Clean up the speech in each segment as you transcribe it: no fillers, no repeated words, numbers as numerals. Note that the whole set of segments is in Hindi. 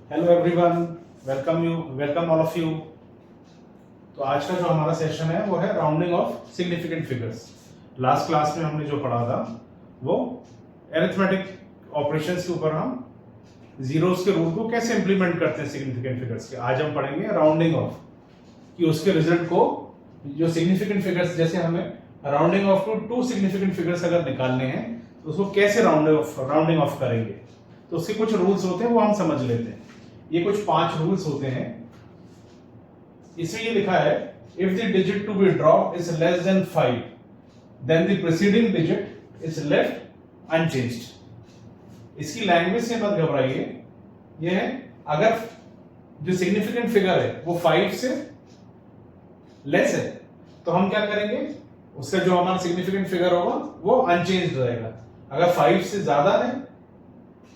Hello everyone, welcome all of you. तो आज का जो हमारा सेशन है वो है rounding off significant figures. Last class में हमने जो पढ़ा था वो एरिथमेटिक ऑपरेशंस के ऊपर हम जीरोस के रूल को कैसे इंप्लीमेंट करते हैं सिग्निफिकेंट फिगर्स के। आज हम पढ़ेंगे राउंडिंग ऑफ, कि उसके रिजल्ट को जो सिग्निफिकेंट फिगर्स, जैसे हमें rounding off to two significant figures अगर निकालने हैं तो उसको कैसे राउंडिंग ऑफ करेंगे। तो उसके कुछ रूल्स होते हैं, वो हम समझ लेते हैं। ये कुछ 5 रूल्स होते हैं। इसमें ये लिखा है, if the digit to be drop is less than 5 then the preceding digit is left unchanged. इसकी लैंग्वेज से मत घबराइए। ये है, अगर जो सिग्निफिकेंट फिगर है वो 5 से लेस है तो हम क्या करेंगे, उसका जो हमारा सिग्निफिकेंट फिगर होगा वो अनचेंज्ड रहेगा। अगर 5 से ज्यादा है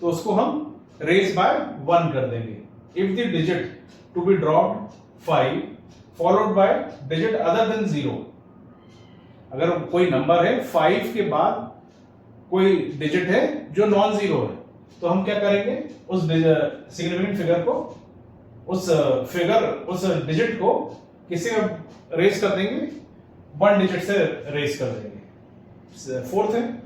तो उसको हम रेज बाय 1 कर देंगे। If the digit to be dropped 5 followed by digit other than 0, अगर कोई नंबर है 5 के बाद कोई डिजिट है जो नॉन जीरो है तो हम क्या करेंगे, उस सिग्निफिकेंट फिगर को, उस डिजिट को किससे रेज कर देंगे, 1 डिजिट से रेज कर देंगे। फोर्थ है,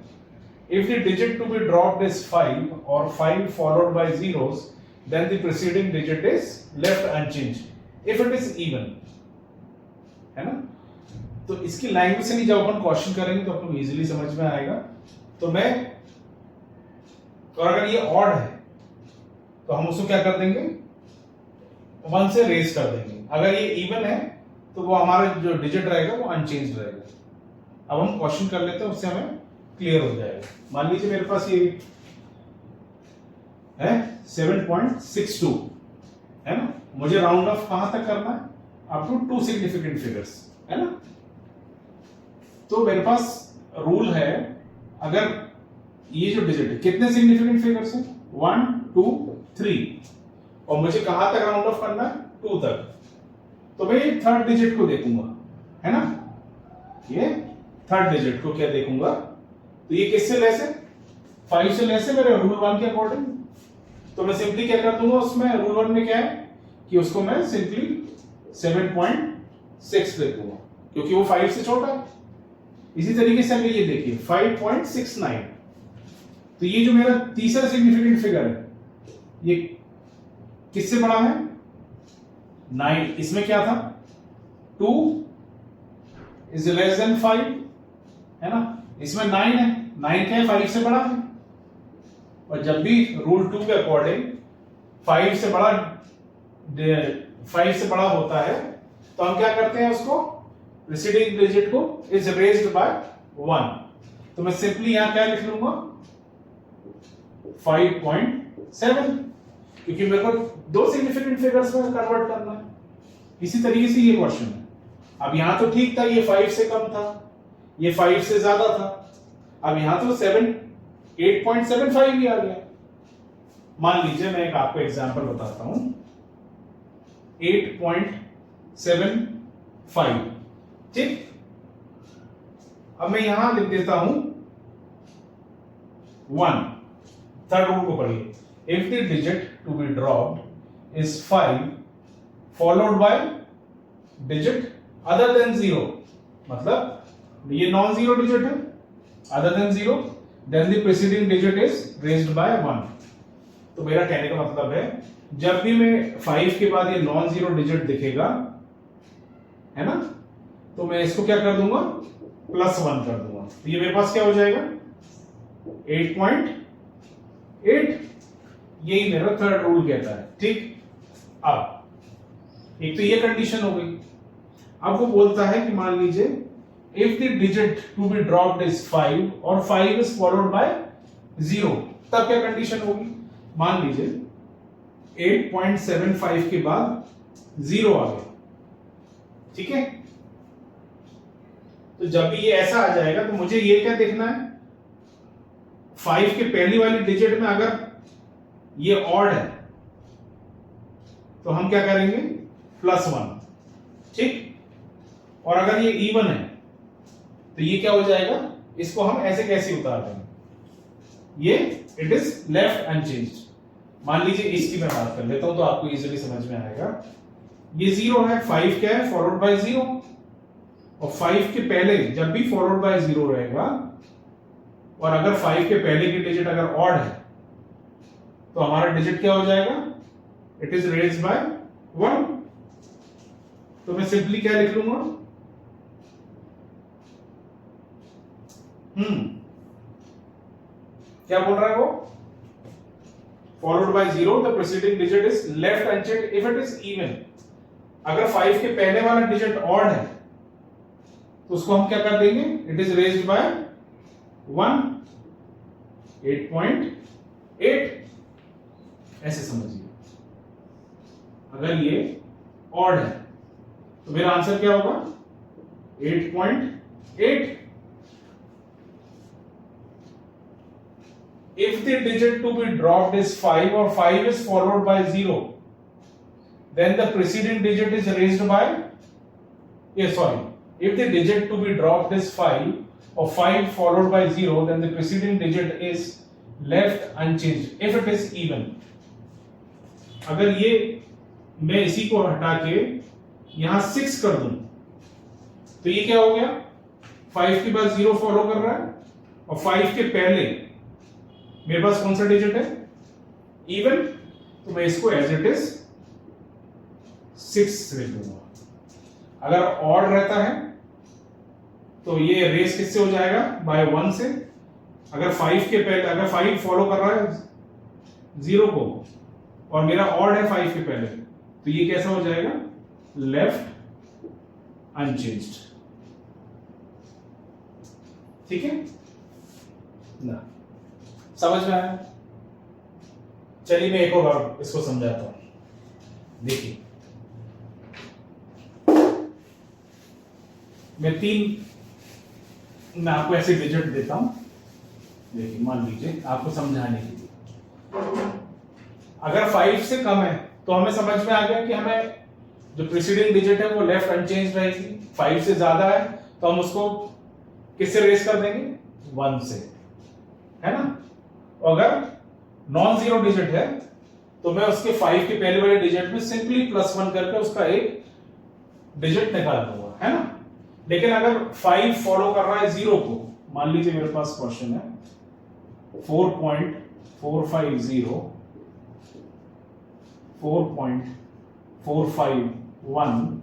if the digit to be dropped is 5 or 5 followed by zeros, then the preceding digit is left unchanged if it is even, है ना। तो इसकी लैंग्वेज से नहीं, जब अपन क्वेश्चन करेंगे तो आपको इजीली समझ में आएगा। तो और अगर ये ऑड है तो हम उसको क्या कर देंगे, 1 से रेज कर देंगे। अगर ये इवन है तो वो हमारा जो डिजिट रहेगा वो अनचेंज रहेगा। अब हम क्वेश्चन कर लेते हैं, उससे हमें क्लियर हो जाएगा। मान लीजिए मेरे पास ये है 7.62, है ना। मुझे राउंड ऑफ कहां तक करना है, अप टू 2 सिग्निफिकेंट फिगर्स, है ना। तो मेरे पास रूल है, अगर ये जो डिजिट है, कितने सिग्निफिकेंट फिगर्स हैं, 1 2 3, और मुझे कहां तक राउंड ऑफ करना है, 2 तक। तो मैं ये थर्ड डिजिट को देखूंगा, है ना। ये थर्ड डिजिट को क्या देखूंगा, तो ये किससे लेस है, 5 से लेस है मेरे रूल 1 के अकॉर्डिंग। तो मैं सिंपली क्या कर दूंगा, उसमें रूल 1 में क्या है कि उसको मैं सिंपली 7.6 दे दूंगा, क्योंकि वो 5 से छोटा है। इसी तरीके से अगर ये देखिए 5.69, तो ये जो मेरा तीसरा सिग्निफिकेंट फिगर है ये किससे बड़ा है, 9। इसमें क्या था, 2 इज लेस देन 5, है ना। इसमें 9 है, 9 क्या है, 5 से बड़ा है। और जब भी रूल 2 के अकॉर्डिंग 5 से बड़ा होता है तो हम क्या करते हैं, उसको प्रीसीडिंग डिजिट को इज रेज्ड बाय 1। तो मैं सिंपली यहां क्या लिख लूंगा, 5.7, क्योंकि मेरे को 2 सिग्निफिकेंट फिगर्स में कन्वर्ट करना है। इसी तरीके से ये क्वेश्चन है। अब यहां तो ठीक था, ये 5 से कम था, ये 5 से ज्यादा था। अब यहां तो 8.75 भी आ गया। मान लीजिए मैं एक आपको एग्जांपल बताता हूं, 8.75, ठीक। अब मैं यहां लिख देता हूं 1। थर्ड रूल को पढ़िए, if the digit to be dropped is 5 followed by digit other than 0, मतलब ये नॉन जीरो डिजिट है, other than 0, then the preceding digit is raised by 1। तो मेरा कहने का मतलब है, जब भी मैं 5 के बाद ये नॉन जीरो डिजिट दिखेगा, है ना, तो मैं इसको क्या कर दूंगा, +1 कर दूंगा। तो ये मेरे पास क्या हो जाएगा, 8.8। यही मेरा थर्ड रूल कहता है, ठीक। अब एक तो ये कंडीशन हो गई। अब वो बोलता है कि मान लीजिए if the digit to be dropped is 5 और 5 is followed by 0, तब क्या कंडीशन होगी, मान लीजिए 8.75 के बाद 0 आ गया, ठीक है। तो जब भी ये ऐसा आ जाएगा तो मुझे ये क्या देखना है, 5 के पहली वाली डिजिट में अगर ये ऑड है तो हम क्या करेंगे, +1, ठीक। और अगर ये इवन है तो ये क्या हो जाएगा, इसको हम ऐसे कैसे उतार देंगे, ये इट इज लेफ्ट अनचेंज्ड। मान लीजिए इसकी मैं बात कर लेता हूं तो आपको इजीली समझ में आएगा। ये 0 है, 5 क्या है, फॉलोड बाय 0, और 5 के पहले जब भी फॉलोड बाय 0 रहेगा और अगर 5 के पहले की डिजिट अगर ऑड है तो हमारा डिजिट क्या हो जाएगा, इट इज रेज्ड बाय 1। तो मैं सिंपली क्या लिख लूंगा, क्या बोल रहा है वो, followed by 0 the preceding digit is left unchanged if it is even. अगर 5 के पहले वाला डिजिट ऑड है तो उसको हम क्या कर देंगे, इट इज रेज्ड बाय 1, 8.8 ऐसे समझिए। अगर ये ऑड है तो मेरा आंसर क्या होगा, 8.8। If the digit to be dropped is 5 or 5 is followed by 0, then the preceding digit is raised by, if the digit to be dropped is 5 or 5 followed by 0, then the preceding digit is left unchanged if it is even। अगर ये मैं इसी को हटा के यहां 6 कर दूं तो ये क्या हो गया, 5 के बाद 0 फॉलो कर रहा है और 5 के पहले मेरे पास कौन सा डिजिट है, इवन, तो मैं इसको एज इट इज 6 लिख दूंगा। अगर ऑड रहता है तो ये रेस किससे हो जाएगा, बाय 1 से। अगर 5 के पहले, अगर 5 फॉलो कर रहा है 0 को और मेरा ऑड है 5 के पहले, तो ये कैसा हो जाएगा, लेफ्ट अनचेंज्ड। ठीक है ना, समझ में आया। चलिए मैं एक और बार इसको समझाता हूं। देखिए मैं आपको ऐसे डिजिट देता हूं, देखिए मान लीजिए आपको समझाने के लिए, अगर 5 से कम है तो हमें समझ में आ गया कि हमें जो प्रीसीडिंग डिजिट है वो लेफ्ट अनचेंज रहेगी। 5 से ज्यादा है तो हम उसको किससे रेस कर देंगे, 1 से, है ना। अगर नॉन जीरो डिजिट है तो मैं उसके 5 के पहले वाले डिजिट में सिंपली +1 करके उसका एक डिजिट निकाल दूंगा, है ना। लेकिन अगर 5 फॉलो कर रहा है 0 को, मान लीजिए मेरे पास क्वेश्चन है 4.450, 4.451,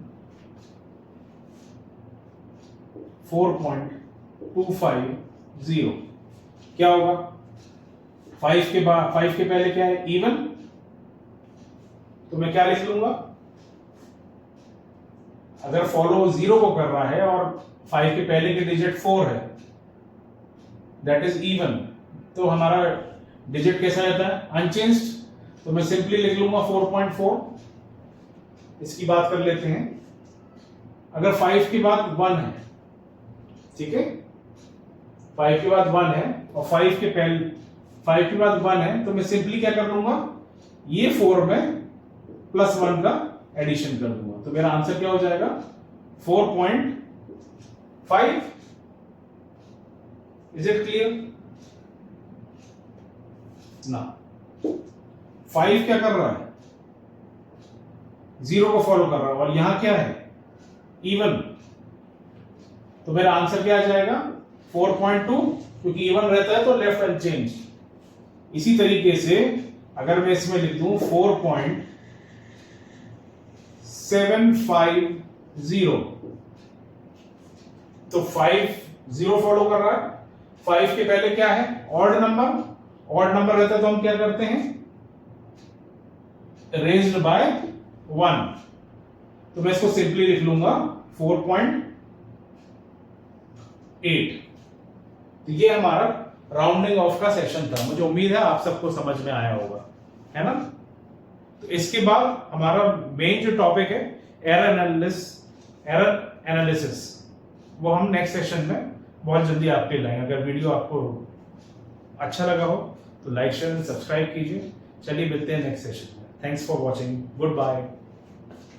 4.250, क्या होगा, 5 के पहले क्या है, इवन, तो मैं क्या लिख लूंगा, अगर फॉलो 0 को कर रहा है और 5 के पहले के डिजिट 4 है, दैट इज इवन, तो हमारा डिजिट कैसा रहता है, अनचेंज्ड। तो मैं सिंपली लिख लूंगा 4.4। इसकी बात कर लेते हैं, अगर 5 के बाद 1 है, ठीक है, 5 के बाद 1 है और 5 के बाद 1 है, तो मैं सिंपली क्या कर लूंगा, ये 4 में +1 का एडिशन कर दूंगा, तो मेरा आंसर क्या हो जाएगा, 4.5। इज इट क्लियर ना। 5 क्या कर रहा है, 0 को फॉलो कर रहा है और यहां क्या है, इवन, तो मेरा आंसर क्या आ जाएगा, 4.2, क्योंकि इवन रहता है तो लेफ्ट अनचेंज। इसी तरीके से अगर मैं इसमें लिख दूं 4.750, तो 5 0 फॉलो कर रहा है, 5 के पहले क्या है, ऑड नंबर रहता है तो हम क्या करते हैं, रेज्ड बाय 1, तो मैं इसको सिंपली लिख लूंगा 4.8। तो ये हमारा राउंडिंग ऑफ का सेशन था। मुझे उम्मीद है आप सबको समझ में आया होगा, है ना। तो इसके बाद हमारा मेन जो टॉपिक है एरर एनालिसिस, वो हम नेक्स्ट सेशन में बहुत जल्दी आपके लाएंगे। अगर वीडियो आपको अच्छा लगा हो तो लाइक शेयर सब्सक्राइब कीजिए। चलिए मिलते हैं नेक्स्ट सेशन में। Thanks for watching, good bye.